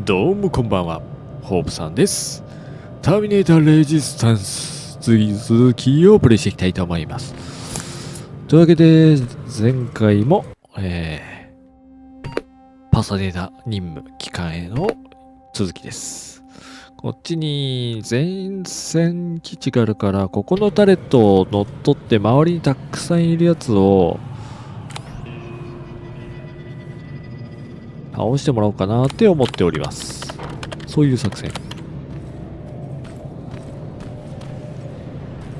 どうもこんばんは、ホープさんです。ターミネーターレジスタンス続きをプレイしていきたいと思います。というわけで、前回も、パサデナ任務期間への続きです。こっちに前線基地があるから、ここのタレットを乗っ取って周りにたくさんいるやつを倒してもらおうかなって思っております。そういう作戦。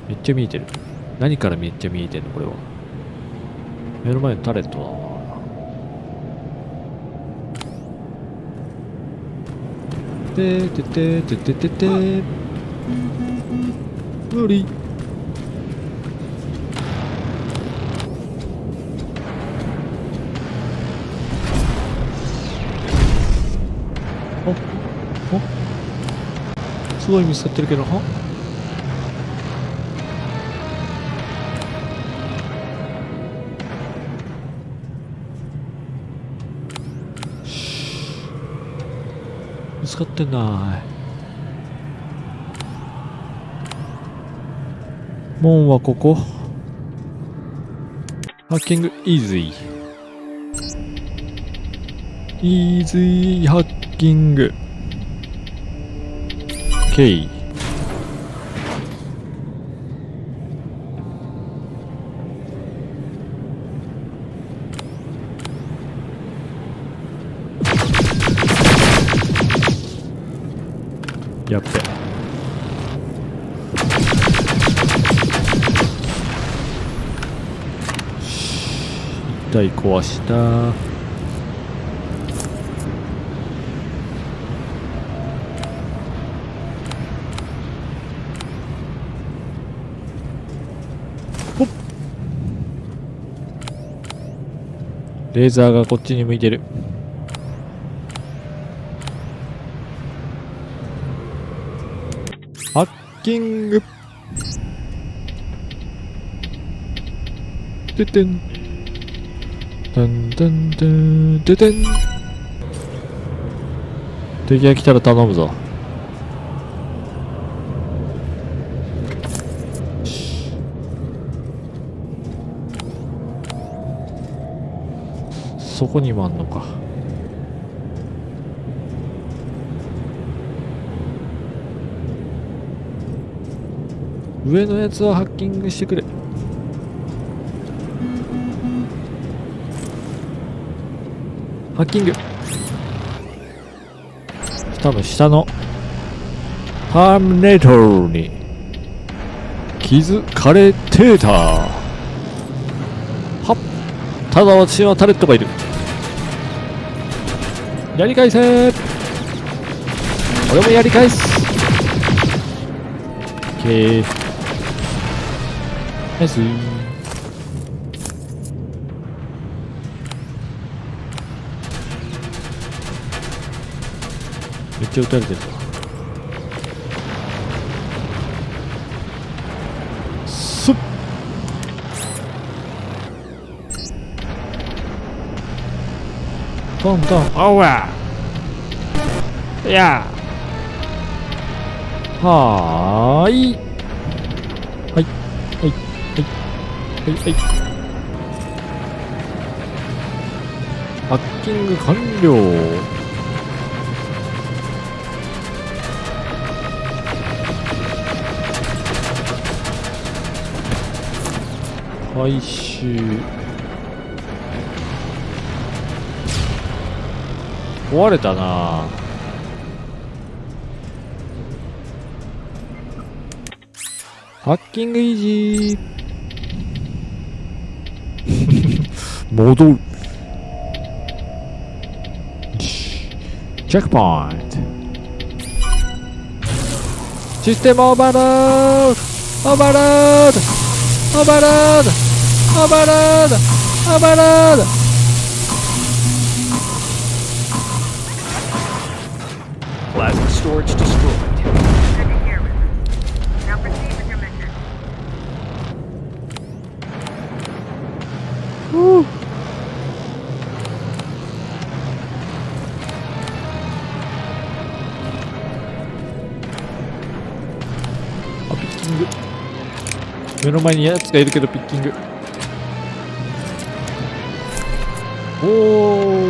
めっちゃ見えてる。何からめっちゃ見えてるのこれは。目の前のタレットだな。ててててててて無理。すごい見つかってるけど、は見つかってない。門はここ。ハッキングイージー。イージーハッキング。OK。やっべ。一体壊した。ほっ。レーザーがこっちに向いてる。ハッキング。ててん。てんてんてんててん。敵が来たら頼むぞ。そこにもあんのか。上のやつはハッキングしてくれ。ハッキング。多分下のターミネーターに気づかれてた。はっ。ただ私はタレットがいる。やり返せ。俺もやり返す。OK。ナイス。めっちゃ撃たれてるぞ。すっ。トントンオーワー。いやはーい。はいはいはいはい。ハッキング完了。回収。壊れたな。ハッキングイージー。戻る。チェックポイント。システムオーバーロード。オーバーロード。オーバーロード。オーバーロード。オーバーロード。Plasma storage destroyed. Now proceed with your mission. キング。目の前にやつがいるけどピッキング。お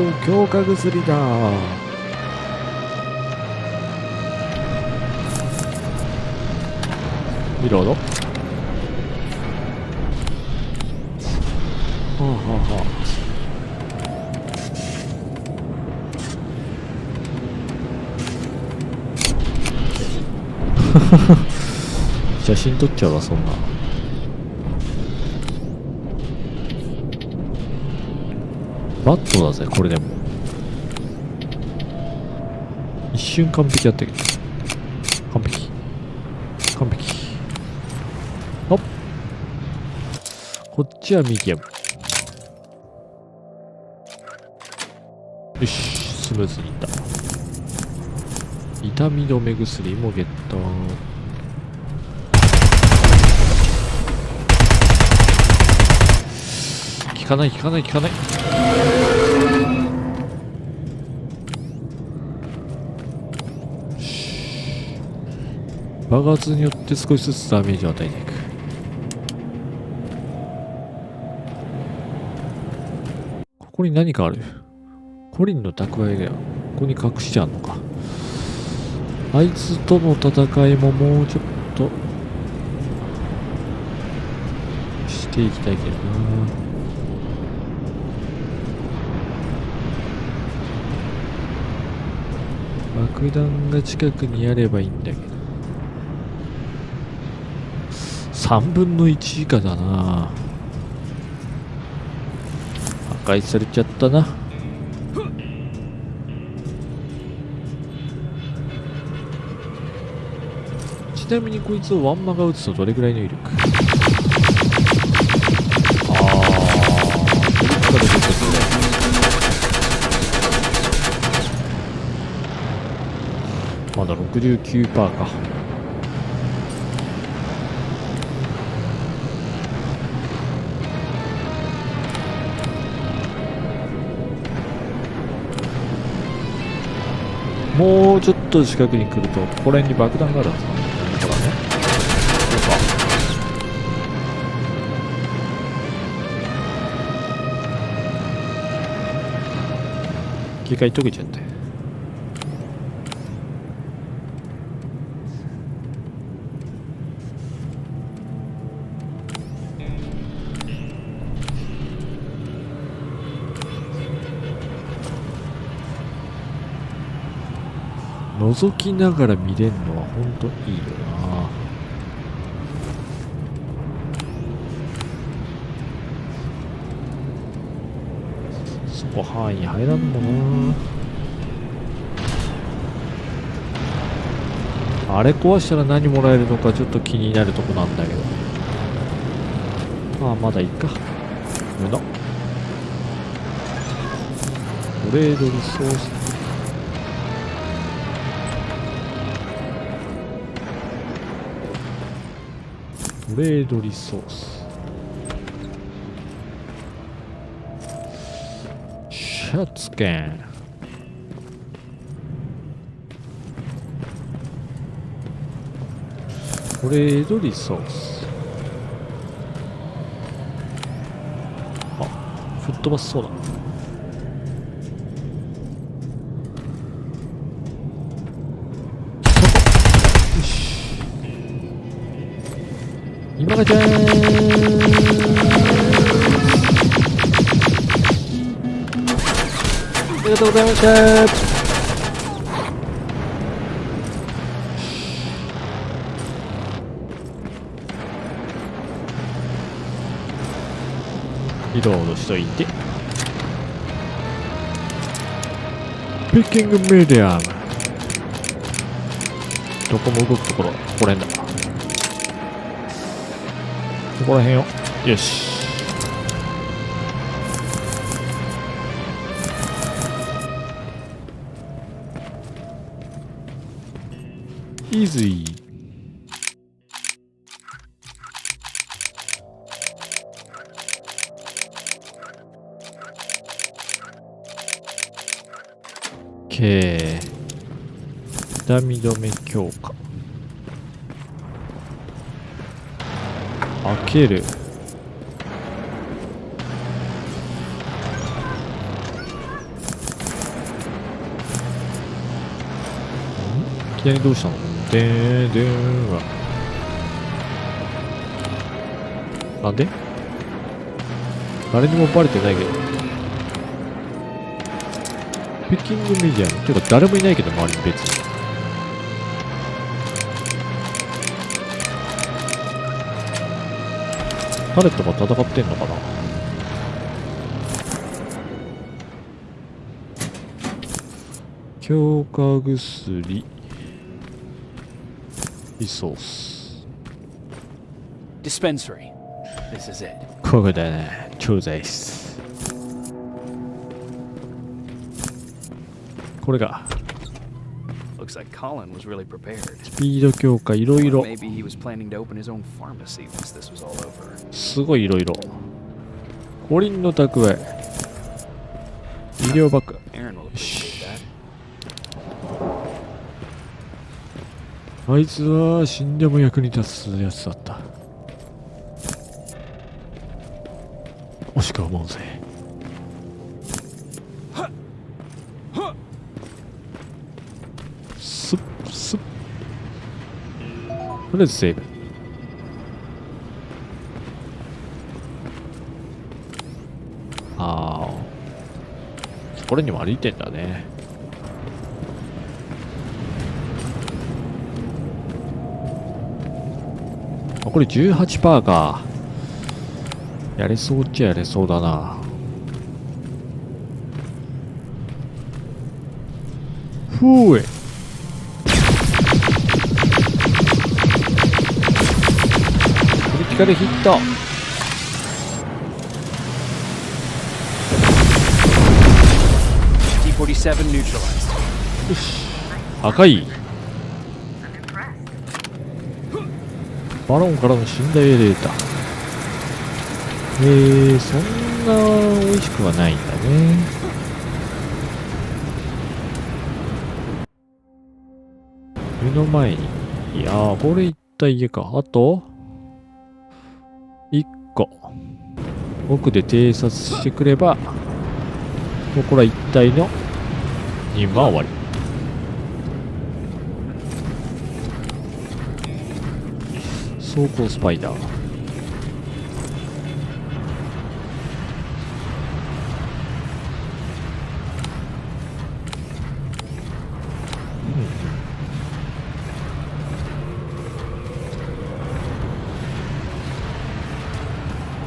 ー、強化薬だ。リロード。はあはあはあ。写真撮っちゃうわ、そんな。バットだぜ、これでも。一瞬完璧だったけど。完璧。完璧。ほっ。こっちはミディアム。よし、スムーズにいった。痛み止め薬もゲット。効かない効かない効かない。爆発によって少しずつダメージを与えていく。ここに何かある。コリンの蓄えだよ。ここに隠してあんのか。あいつとの戦いももうちょっとしていきたいけどな。爆弾が近くにあればいいんだけど。3分の1以下だな。破壊されちゃったな。ちなみにこいつをワンマが撃つとどれぐらいの威力？ああ、これから出てくる。まだ 69% か。もうちょっと近くに来ると、ここら辺に爆弾があるはずだ。ほらね。そうか。機械溶けちゃって。覗きながら見れるのはほんといいよな。そこ範囲入らんもんな。あれ壊したら何もらえるのかちょっと気になるとこなんだけど。まあまだいいか。無駄。トレードリソース。トレードリソース。シャツ券。トレードリソース。あ、吹っ飛ばしそうだ。今がちゃーん。ありがとうございました。リロードしといて。ピッキングメディアム。どこも動くところ、ここら辺だ。ここら辺よ。よし。イーズイー。OK。痛み止め強化。開ける。いきなりどうしたの？でーわ。なんで？誰にもバレてないけど。ピッキングメディアム。てか誰もいないけど、周りに別に。誰とか戦ってんのかな？強化薬。リソース。Dispensary. This is it. ここだね。超大事。これが。Looks like Colin was really prepared. スピード強化いろいろ。Maybe he was planning to open his own pharmacy once this was all over. すごいいろいろ。五輪の蓄え。医療バッグ。Aaron will appreciate that. あいつは死んでも役に立つやつだった。惜しく思うぜ。スッスッ。とりあえずセーブ。ああ、これにも歩いてんだね。これ 18% か。やれそうっちゃやれそうだな。ふうえ。クリティカルヒット。T-47 neutralized. よし。赤い。バロンからの寝台エレーター。そんな美味しくはないんだね。目の前に。いやー、これ一体家か。あと、1個。奥で偵察してくれば、もうこれは一体の任務は終わり。走行スパイダー。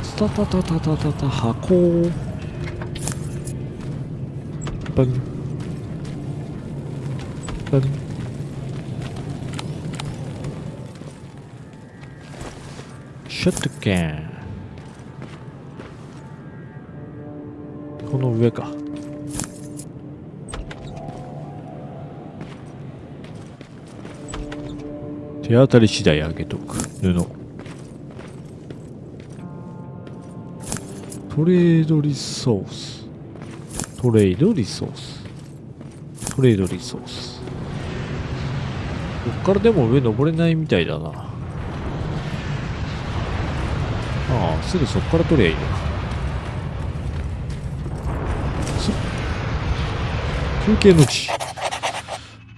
スタタタタタタタ箱。バンバン。ショットキャン。この上か。手当たり次第あげとく。布。トレードリソース。トレードリソース。トレードリソース。こっからでも上登れないみたいだな。ああ、すぐそっから取りゃいいのか。休憩の地。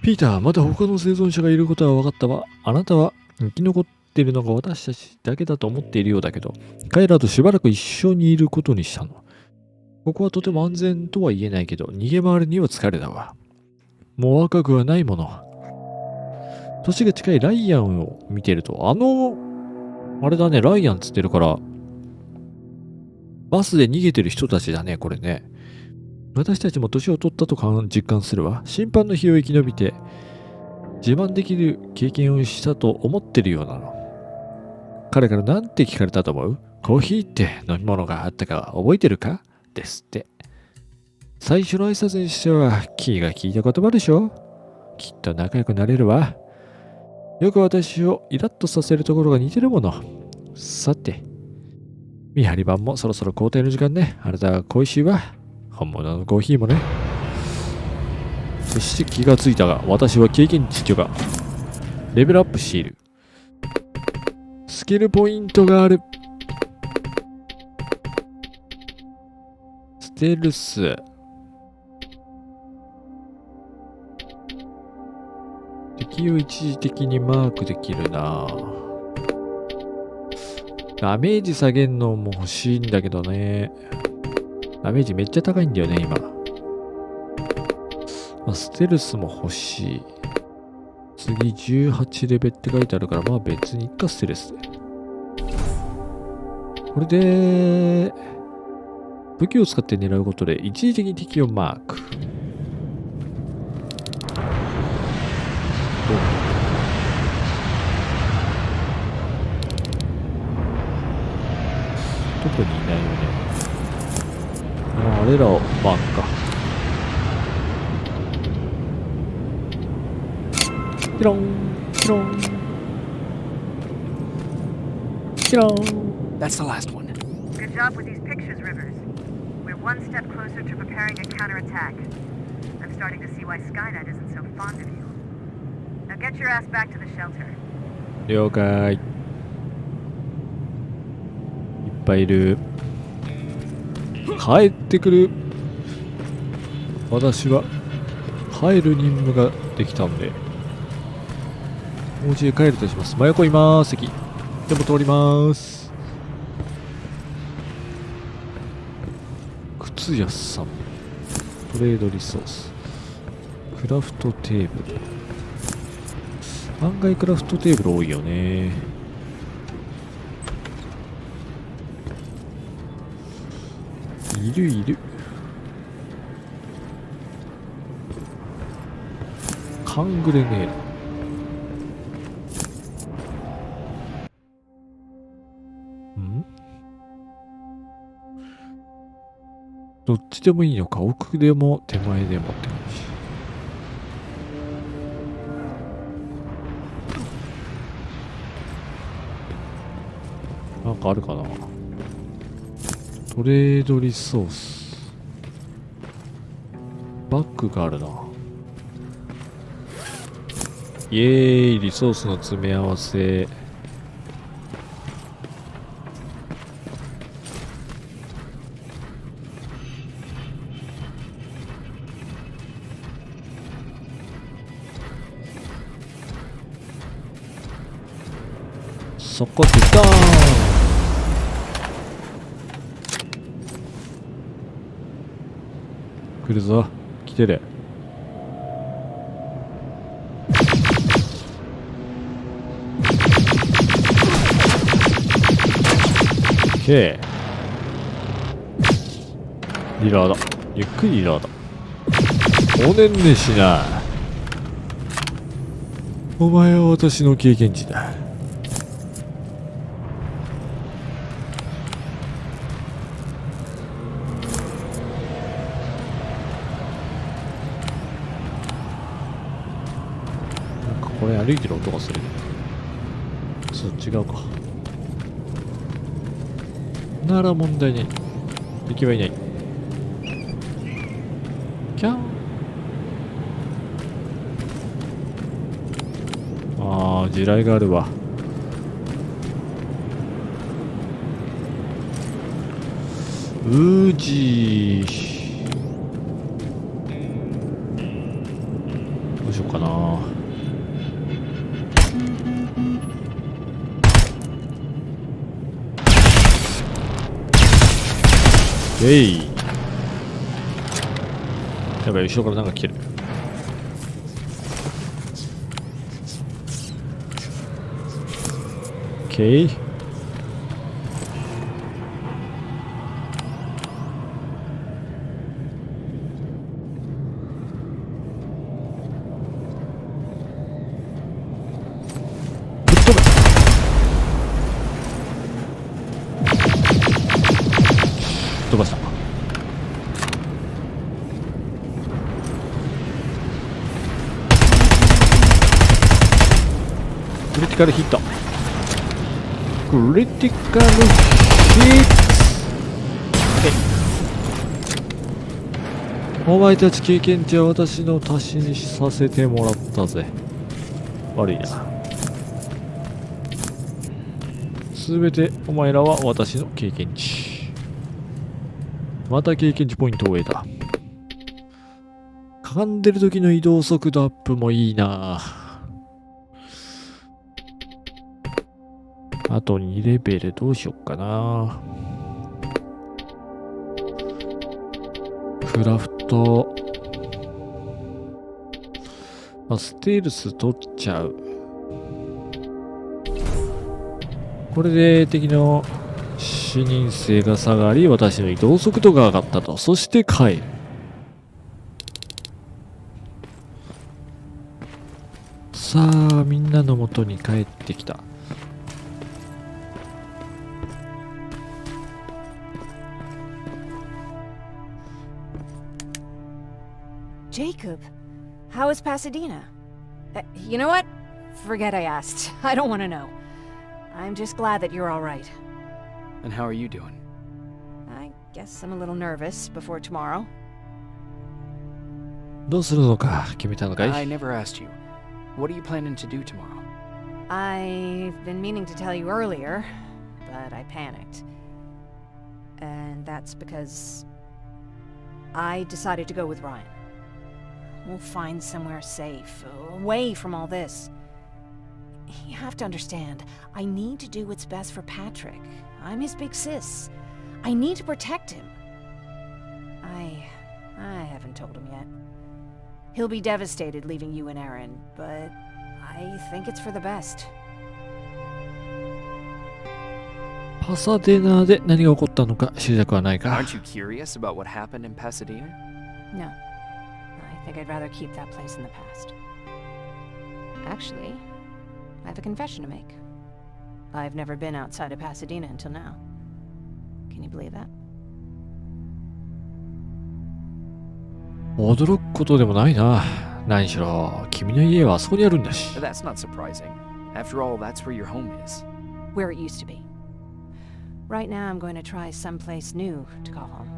ピーター、まだ他の生存者がいることは分かったわ。あなたは生き残っているのが私たちだけだと思っているようだけど、彼らとしばらく一緒にいることにしたの。ここはとても安全とは言えないけど、逃げ回るには疲れだわ。もう若くはないもの。年が近いライアンを見てると、あれだね、ライアンつってるから、バスで逃げてる人たちだね、これね。私たちも年を取ったと実感するわ。審判の日を生き延びて、自慢できる経験をしたと思ってるようなの。彼から何て聞かれたと思う？コーヒーって飲み物があったか覚えてるか？ですって。最初の挨拶にしては気が利いた言葉でしょ？きっと仲良くなれるわ。よく私をイラッとさせるところが似てるもの。さて、見張り番もそろそろ交代の時間ね。あなたは恋しいわ。本物のコーヒーもね。そして気がついたが、私は経験値がレベルアップしている。スキルポイントがある。ステルス。敵を一時的にマークできるな。ダメージ下げるのも欲しいんだけどね。ダメージめっちゃ高いんだよね、今。まあ、ステルスも欲しい。次18レベルって書いてあるから、まあ別にいっか、ステルスで。これで、武器を使って狙うことで一時的に敵をマーク。特にいないよね。あれらをマークか。ピロン、ピロン、ピロン。That's the last one. Good job with these pictures, Rivers. We're one step closer to preparing a counterattack. I'm starting to see why Skynet isn't so fond of you. Now get your ass back to the shelter. 了解。いっぱいいる。帰ってくる。私は帰る任務ができたんで、お家へ帰るとします。真横います。席。でも通ります。靴屋さん。トレードリソース。クラフトテーブル。案外クラフトテーブル多いよね。いるいる。缶グレネード。どっちでもいいのか、奥でも手前でもって感じ。なんかあるかな。トレードリソース。バッグがあるな。イエーイ、リソースの詰め合わせ。そこでドーン。来るぞ。来てる。オッケー。リロード。ゆっくりリロード。おねんねしな。お前は私の経験値だ。これ歩いてる音がする。そう、違うか。なら問題ない。行けばいない。キャン。ああ、地雷があるわ。ウージー。どうしようかな。やばい、後ろからなんか来てる。オッケー。ぶっ飛べ。飛ばした。クリティカルヒット。クリティカルヒット。お前たち経験値は私の足しにさせてもらったぜ。悪いな。すべてお前らは私の経験値。また経験値ポイントを得た。かがんでる時の移動速度アップもいいな。あと2レベルどうしよっかな。クラフト。ステルス取っちゃう。これで敵の視認性が下がり、私の移動速度が上がったと。そして帰る。さあ、みんなの元に帰ってきた。Jacob, how is Pasadena? You know what? Forget I asked. I don't want to know. I'm just glad that you're all right. And how are you doing? I guess I'm a little nervous before tomorrow. どうするのか決めたのかい？ I never asked you. What are you planning to do tomorrow? I've been meaning to tell you earlier, but I panicked. And that's because I decided to go with Ryan. We'll find somewhere safe, away from all this. You have to understand, I need to do what's best for Patrick. I'm his big sis. I need to protect him. I haven't told him yet. He'll be devastated leaving you and Aaron, but I think it's for the best. パサデナで何が起こったのか知りたくはないか？ Aren't you curious about what happened in Pasadena? No. I think I'd rather keep that place in the past. Actually, I have a confession to make. I've never been outside of Pasadena until now. Can you believe that? 驚くことでもないな。何しろ、君の家はあそこにあるんだし。That's not surprising. After all, that's where your home is. Where it used to be. Right now, I'm going to try someplace new to call home.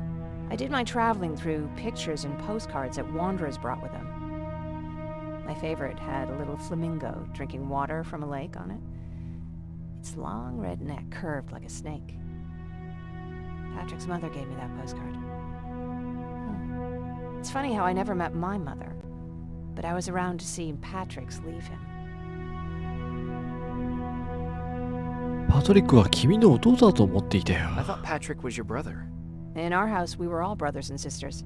I did my traveling through pictures and postcards that wanderers brought with them. My favorite had a little flamingo drinking water from a lake on it. Its long red neck curved like a snake. Patrick's mother gave me that postcard. It's funny how I never met my mother, but I was around to see Patrick's leave him. パトリックは君の弟だと思っていたよ。 I thought Patrick was your brother. In our house, we were all brothers and sisters.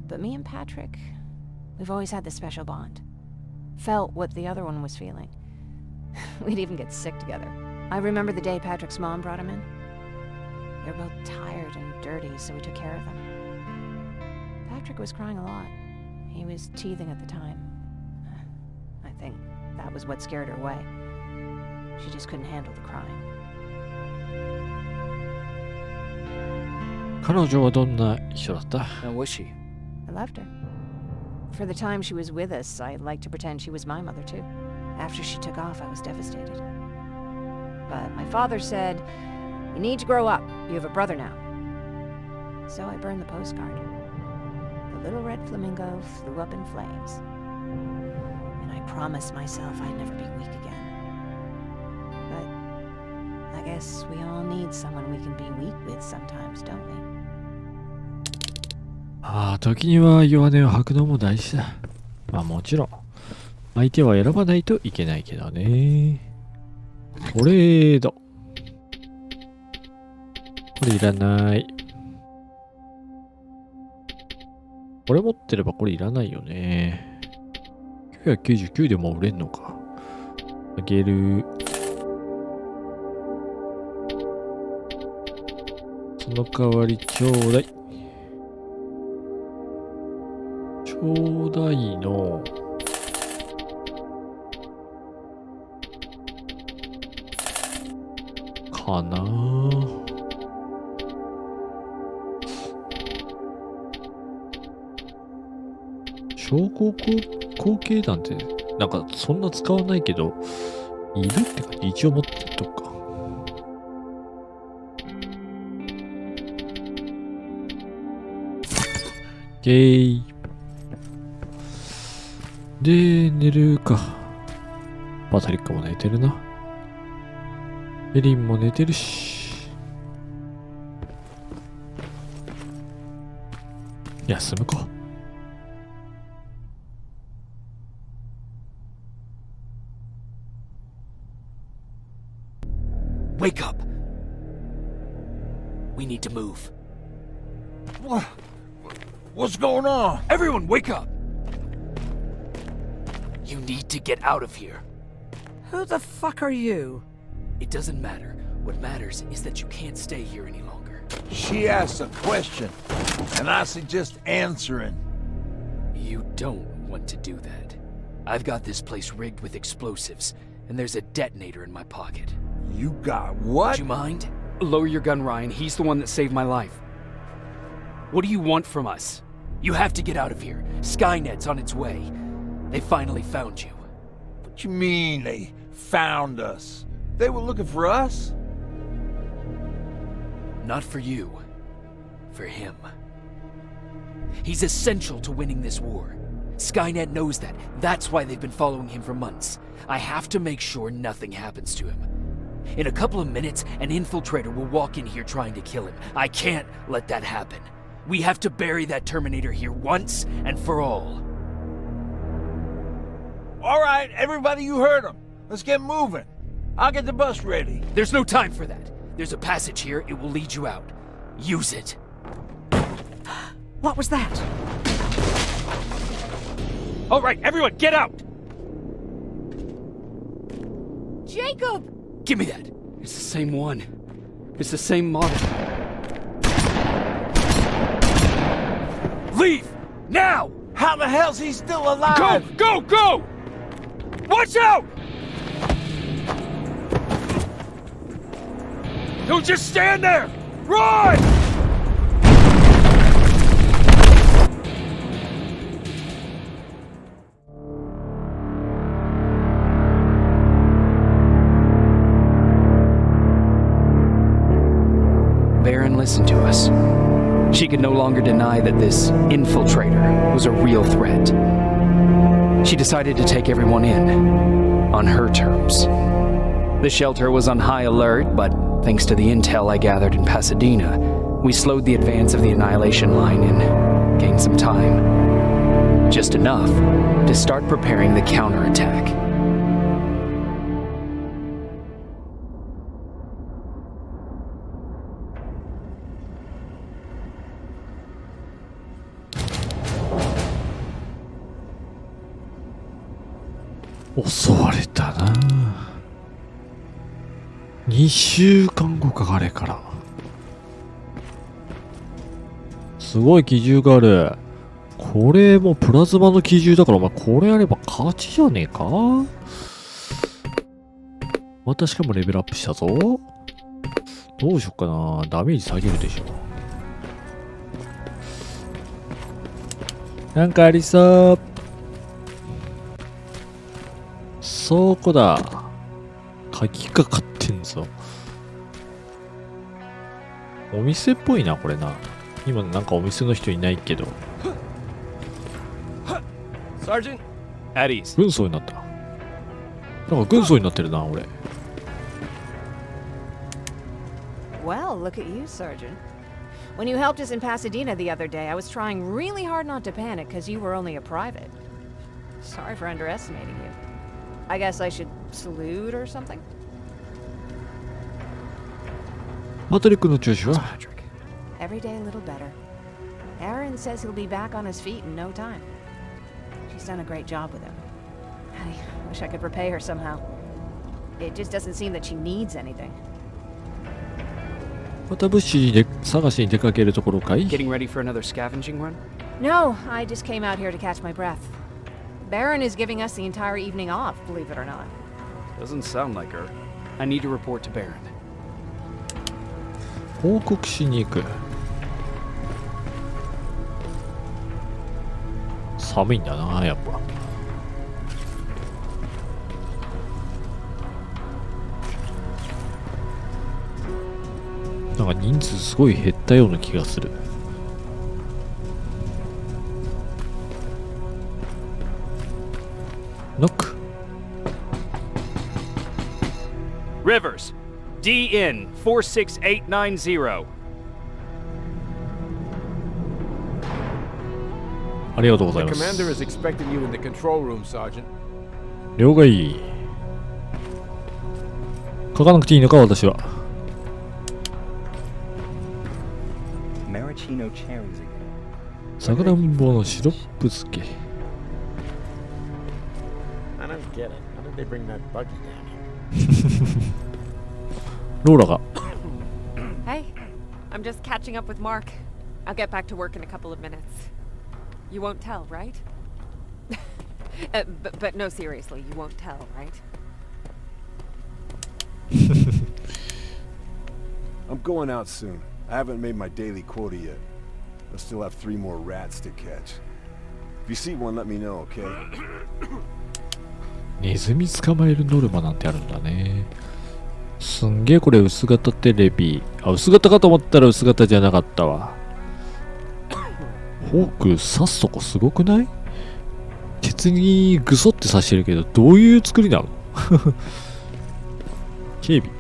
But me and Patrick, we've always had this special bond. Felt what the other one was feeling. We'd even get sick together. I remember the day Patrick's mom brought him in. They were both tired and dirty, so we took care of them. Patrick was crying a lot. He was teething at the time. I think that was what scared her away. She just couldn't handle the crying. 彼女はどんな人だった？ How was she? I loved her. For the time she was with us, I liked to pretend she was my mother too. After she took off, I was devastated. But my father said, "You need to grow up. You have a brother now." So I burned the postcard. The little red flamingo flew up in flames. And I promised myself I'd never be weak again. But I guess we all need someone we can be weak with sometimes, don't we? ああ、時には弱音を吐くのも大事だ。まあもちろん、相手は選ばないといけないけどね。トレード。これいらない。これ持ってればこれいらないよね。999でも売れんのか。あげる。その代わりちょうだい。ちょうだいの。かなぁ。超高後継弾ってなんかそんな使わないけどいるってか一応持ってるとか。ゲーで寝るか。パトリックも寝てるな。エリンも寝てるし。休むか。Wake up! We need to move. What's going on? Everyone, wake up! You need to get out of here. Who the fuck are you? It doesn't matter. What matters is that you can't stay here any longer. She asked a question, and I suggest answering. You don't want to do that. I've got this place rigged with explosives, and there's a detonator in my pocket. You got what? Would you mind? Lower your gun, Ryan. He's the one that saved my life. What do you want from us? You have to get out of here. Skynet's on its way. They finally found you. What you mean they found us? They were looking for us? Not for you. For him. He's essential to winning this war. Skynet knows that. That's why they've been following him for months. I have to make sure nothing happens to him. In a couple of minutes, an infiltrator will walk in here trying to kill him. I can't let that happen. We have to bury that Terminator here once and for all. All right, everybody, you heard him. Let's get moving. I'll get the bus ready. There's no time for that. There's a passage here. It will lead you out. Use it. What was that? All right, everyone, get out! Jacob! Give me that. It's the same one. It's the same model. Leave! Now! How the hell's he still alive? Go! Go! Go! Watch out! Don't just stand there! Run! Baron listened to us. She could no longer deny that this infiltrator was a real threat. She decided to take everyone in, on her terms. The shelter was on high alert, but thanks to the intel I gathered in Pasadena, we slowed the advance of the Annihilation Line and gained some time. Just enough to start preparing the counterattack.襲われたな。2週間後か、あれから。すごい機銃がある。これもプラズマの機銃だから、お前これやれば勝ちじゃねえか。またしかもレベルアップしたぞ。どうしよっかな。ダメージ下げるでしょ。なんかありそう。倉庫だ。鍵かかってんぞ。お店っぽいな、これな。今なんかお店の人いないけど。Sergeant, at ease. 軍曹になった。なんか軍曹になってるな、俺。Well, look at you, Sergeant. When you helped us in Pasadena the other day, I was trying really hard not to panic because you were only a private. Sorry for underestimating you. I guess I should salute or something? パトリックの調子は Patrick. Every day a little better. Aaron says he'll be back on his feet in no time. She's done a great job with him. I wish I could repay her somehow. It just doesn't seem that she needs anything. また物資で探しに出かけるところかい Getting ready for another scavenging run? No, I just came out here to catch my breath. Baron is giving us the entire evening off, believe it or not. Doesn't sound like her. I need to report to Baron. 報告しに行く。寒いんだな、やっぱ。なんか人数すごい減ったような気がする。ノック。 Rivers, DN 46890. ありがとうござい The ます。 commander is expecting you in the control room, Sergeant. 了解。書かなくていいのか、私は。Maraschino cherries again. さくらんぼのシロップ漬け。I don't get it. How did they bring that buggy down here? ローラが。 Hey, I'm just catching up with Mark. I'll get back to work in a couple of minutes. You won't tell, right? But no, seriously, you won't tell, right? I'm going out soon. I haven't made my daily quota yet. I still have 3 more rats to catch. If you see one, let me know, okay? ネズミ捕まえるノルマなんてあるんだね。すんげえこれ薄型テレビ。あ、薄型かと思ったら薄型じゃなかったわ。フォーク刺すとこすごくない？鉄にグソって刺してるけど、どういう作りなの？警備。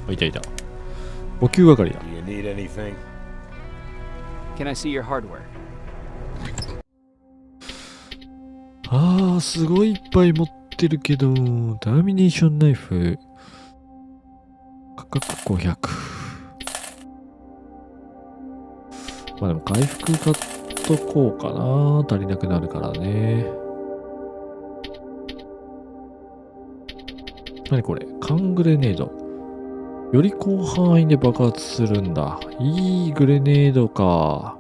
あ、いたいた。補給係だ。Do you need anything? Can I see your hardware? あー、すごいいっぱい持ってるけど、ターミネーションナイフ。価格500。まあでも回復買っとこうかな。足りなくなるからね。何これ？缶グレネード。より広範囲で爆発するんだ。いいグレネードか。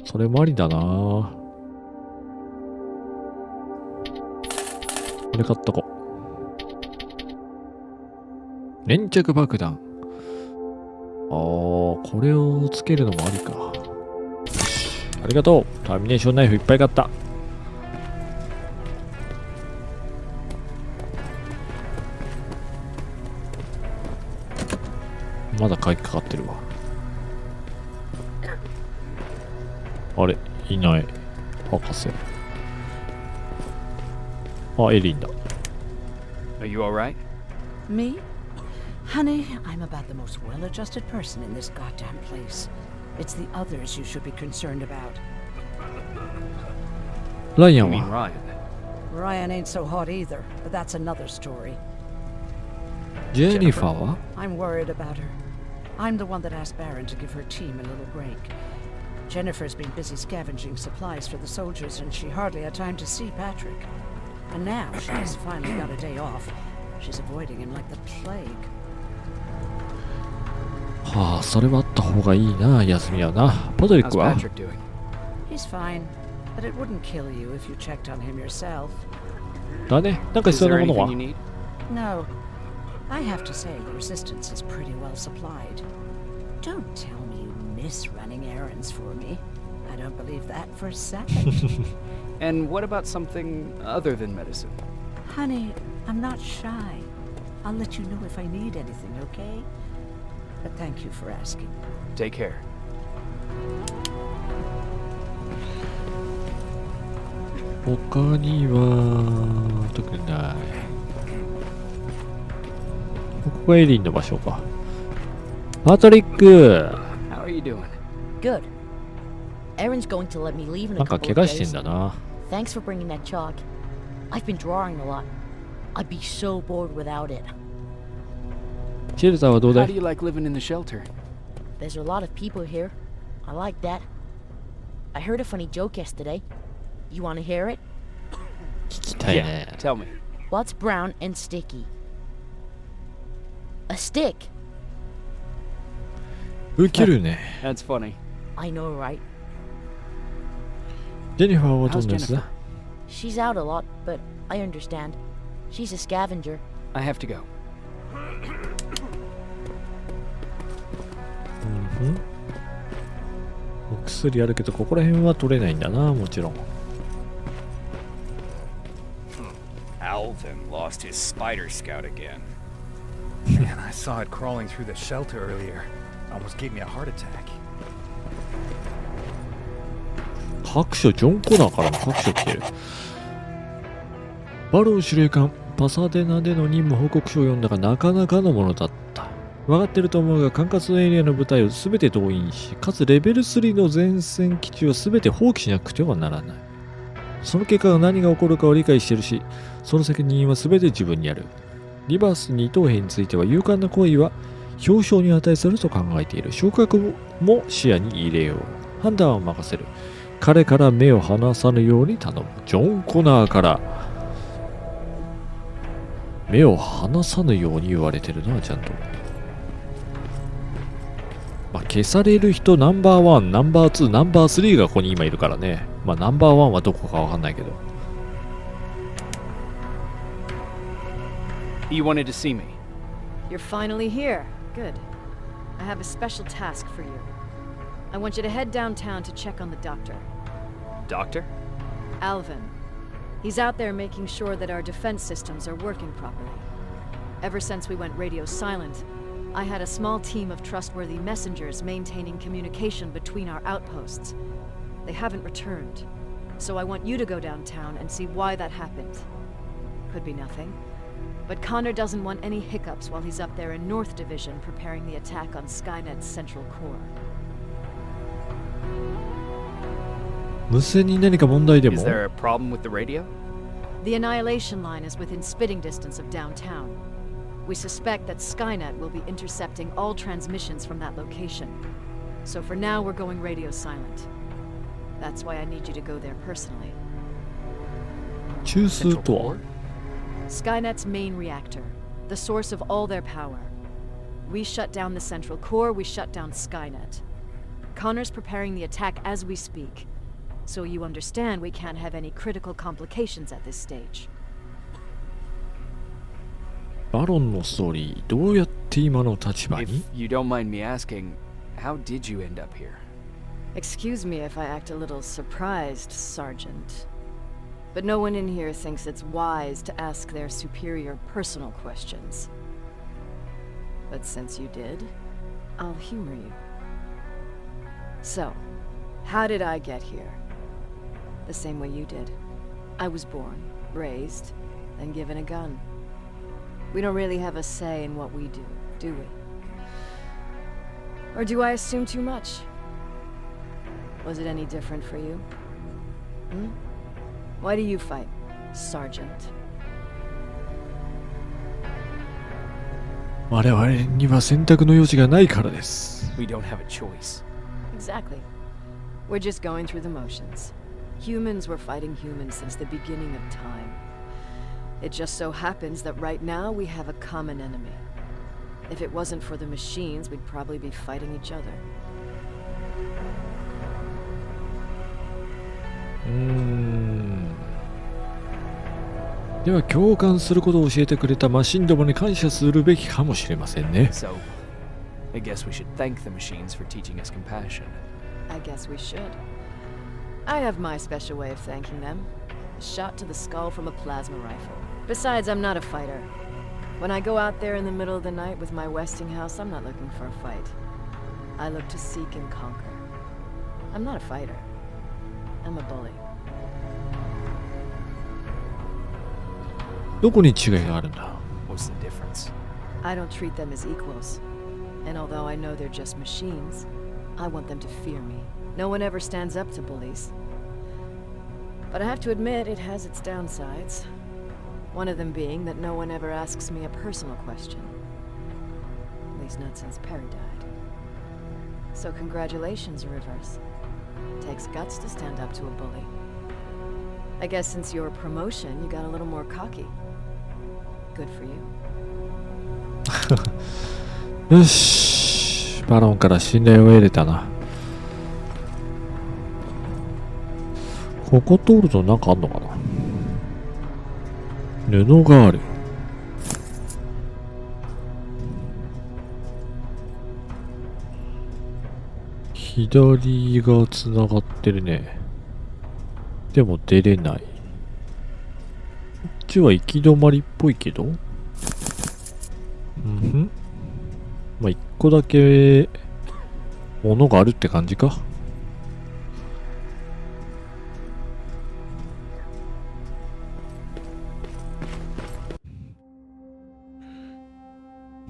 それもありだな。これ買っとこう。粘着爆弾。これをつけるのもありか。ありがとう。ターミネーションナイフいっぱい買った。まだ鍵かかってるわ。あれいない。博士。あ、エリンだ。Are you alright? Me? Honey, I'm about the most well-adjusted person in this goddamn place. It's the others you should be concerned about. ライア You ン mean は Ryan? Ryan ain't so hot either, but that's another story. ジェニファーは I'm worried about her. I'm the one that asked Baron to give her team a little break. Jennifer's been busy scavenging supplies for the soldiers, and she hardly had time to see Patrick. And now she's finally got a day off. She's avoiding him like the plague. はあ、それはあった方がいいな、休みはな。パトリッ How's クは Patrick doing? He's fine, but it wouldn't kill you if you checked on him yourself. だね。なんか Is 必要 there なもの anything は you need? No. I have to say, the Resistance is pretty well supplied. Don't tell me you miss running errands for me. I don't believe that for a second. And what about something other than medicine? Honey, I'm not shy. I'll let you know if I need anything, okay? But thank you for asking. Take care. 他には特にない。ここがエリンの場所か。パトリック How are you doing? Good. Erin's going to let me leave in な a んか couple 怪 of 我してん days. だな。 Thanks for bringing that chalk. I've been drawing a lot. I'd be so bored without it. シェルターはどうだ How do い？ you like living in the shelter? There's a lot of people here. I like that. I heard a funny joke yesterday. You want to hear it? 聞きたいね。 Tell me. What's brown and sticky? A stick. ウケるね。 That's funny. I know, right? ジェニファーはど How's んなやつだ？ She's out a lot, but I understand. She's a scavenger. I have to go. お薬あるけどここら辺は取れないんだな、もちろん。 Alvin lost his spider scout again. Man, I saw it crawling through the shelter earlier. Almost gave me a heart attack. 各所ジョン・コナーからも各所来てる。バロー司令官、パサデナでの任務報告書を読んだがなかなかのものだった。分かってると思うが、管轄のエリアの部隊を全て動員し、かつレベル3の前線基地を全て放棄しなくてはならない。その結果が何が起こるかを理解しているし、その責任は全て自分にある。リバース2等兵については勇敢な行為は表彰に値すると考えている。昇格も視野に入れよう。判断を任せる。彼から目を離さぬように頼む。ジョン・コナーから目を離さぬように言われてるな、ちゃんと。まあ、消される人ナンバーワン、ナンバーツー、ナンバースリーがここに今いるからね。まあナンバーワンはどこかわかんないけど。You wanted to see me? You're finally here. Good. I have a special task for you. I want you to head downtown to check on the doctor. Doctor? Alvin. He's out there making sure that our defense systems are working properly. Ever since we went radio silent, I had a small team of trustworthy messengers maintaining communication between our outposts. They haven't returned, so I want you to go downtown and see why that happened. Could be nothing, but Connor doesn't want any hiccups while he's up there in North Division preparing the attack on Skynet's central core. 無線に何か問題でも？ Is there a problem with the radio? The annihilation line is within spitting distance of downtown. We suspect that Skynet will be intercepting all transmissions from that location. So for now, we're going radio silent. That's why I need you to go there personally. 中枢とは？ Skynet's main reactor, the source of all their power. We shut down the central core, we shut down Skynet. Connor's preparing the attack as we speak. So you understand we can't have any critical complications at this stage. バロンのストーリー、どうやって今の立場に？ If you don't mind me asking, how did you end up here? Excuse me if I act a little surprised, Sergeant. But no one in here thinks it's wise to ask their superior personal questions. But since you did, I'll humor you. So, how did I get here? The same way you did. I was born, raised, and given a gun. We don't really have a say in what we do we? Or do I assume too much? Was it any different for you? Why do you fight, Sergeant? 我々には選択の余地がないからです。 We don't have a choice. Exactly. We're just going through the motions. Humans were fighting humans since the beginning of time. It just so happens that right now we have a common enemy. If it wasn't for the machines, we'd probably be fighting each other. では共感することを教えてくれたマシンどもに感謝するべきかもしれませんね。So, I guess we should thank the machines for teaching us compassion. I guess we should. I have my special way of thanking them. A shot to the skull from a plasma rifle. Besides, I'm not a fighter. When I go out there in the middle of the night with my Westinghouse, I'm not looking for a fight. I look to seek and conquer. I'm not a fighter. I'm a bully. どこに違いがあるんだ？ What's the difference? I don't treat them as equals. And although I know they're just machines, I want them to fear me. No one ever stands up to bullies. But I have to admit, it has its downsides. One of them being that no one ever asks me a personal question. At least not since Perry died. So congratulations, Rivers. Takes guts to stand up to a bully. I guess since your promotion, you got a little more cocky. Good for you. よし、バロンから信頼を得れたな。ここ通るとなんかあんのかな？布がある。左がつながってるね。でも出れない。こっちは行き止まりっぽいけど。まあ、一個だけ物があるって感じか。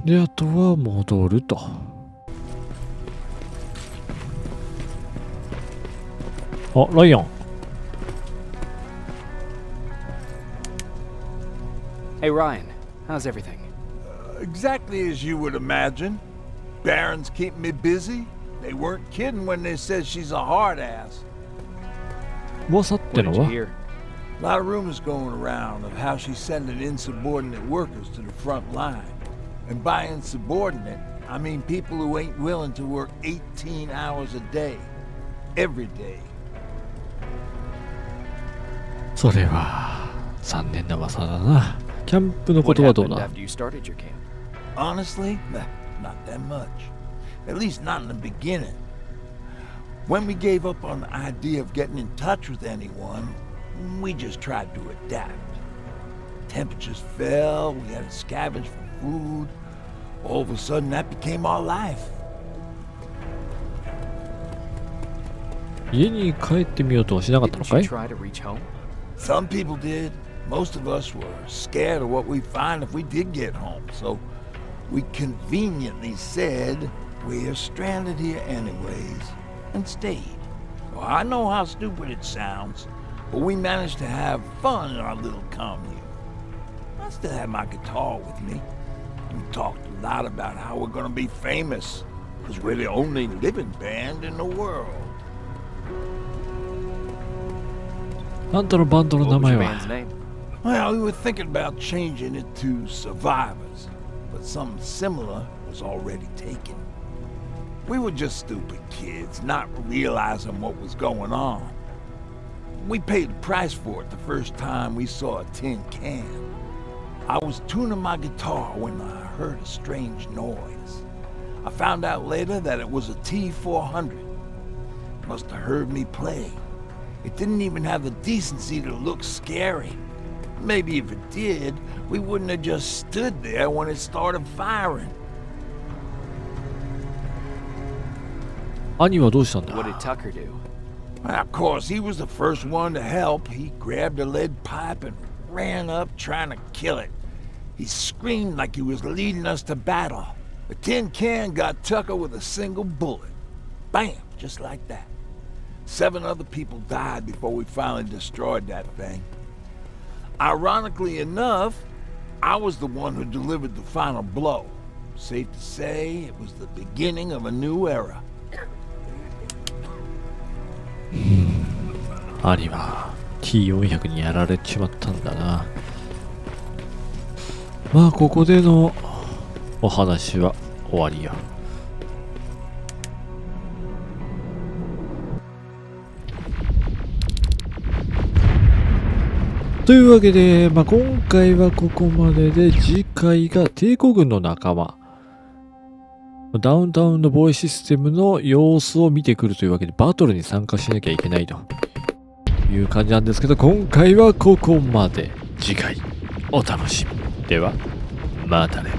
で、あとは戻ると。あ、ライアン。Hey Ryan, how's everything? Exactly as you would imagine. Baron's keeping me busy. They weren't kidding when they said she's a hard ass. 噂ってのは hear? A lot of rumors going around of how she's sending insubordinate workers to the front line. And by insubordinate, I mean people who ain't willing to work 18 hours a day. Every day. それは残念な噂だな。キャンプのことはどうだ？ Honestly, not that much. At least not in the beginning. When we gave up on the idea of getting in touch with anyone, we just tried to adapt. Temperatures fell, we had to scavenge for food. All of a sudden, that became our life. 家に帰ってみようとはしなかったのかい？ Some people did. Most of us were scared of what we'd find if we did get home, so we conveniently said we're stranded here anyways, and stayed. Well, I know how stupid it sounds, but we managed to have fun in our little commune. I still have my guitar with me. We talked a lot about how we're gonna be famous, because we're the only living band in the world. あんたのバンドの名前は？ Well, we were thinking about changing it to Survivors, but something similar was already taken. We were just stupid kids, not realizing what was going on. We paid the price for it the first time we saw a tin can. I was tuning my guitar when I heard a strange noise. I found out later that it was a T-400. Must have heard me play. It didn't even have the decency to look scary. Maybe if it did, we wouldn't have just stood there when it started firing. 兄はどうしたんだ？ What did Tucker do? Well, of course, he was the first one to help. He grabbed a lead pipe and ran up trying to kill it. He screamed like he was leading us to battle. The tin can got Tucker with a single bullet. Bam! Just like that. 7 other people died before we finally destroyed that thing. Ironically enough, I was the one who delivered the final blow. Safe to say, it was the beginning of a new era. 兄は T400 にやられちまったんだな。まあここでのお話は終わりよ。というわけで、今回はここまでで、次回が帝国軍の仲間。ダウンタウンの防衛システムの様子を見てくるというわけで、バトルに参加しなきゃいけないという感じなんですけど、今回はここまで。次回お楽しみ。では、またね。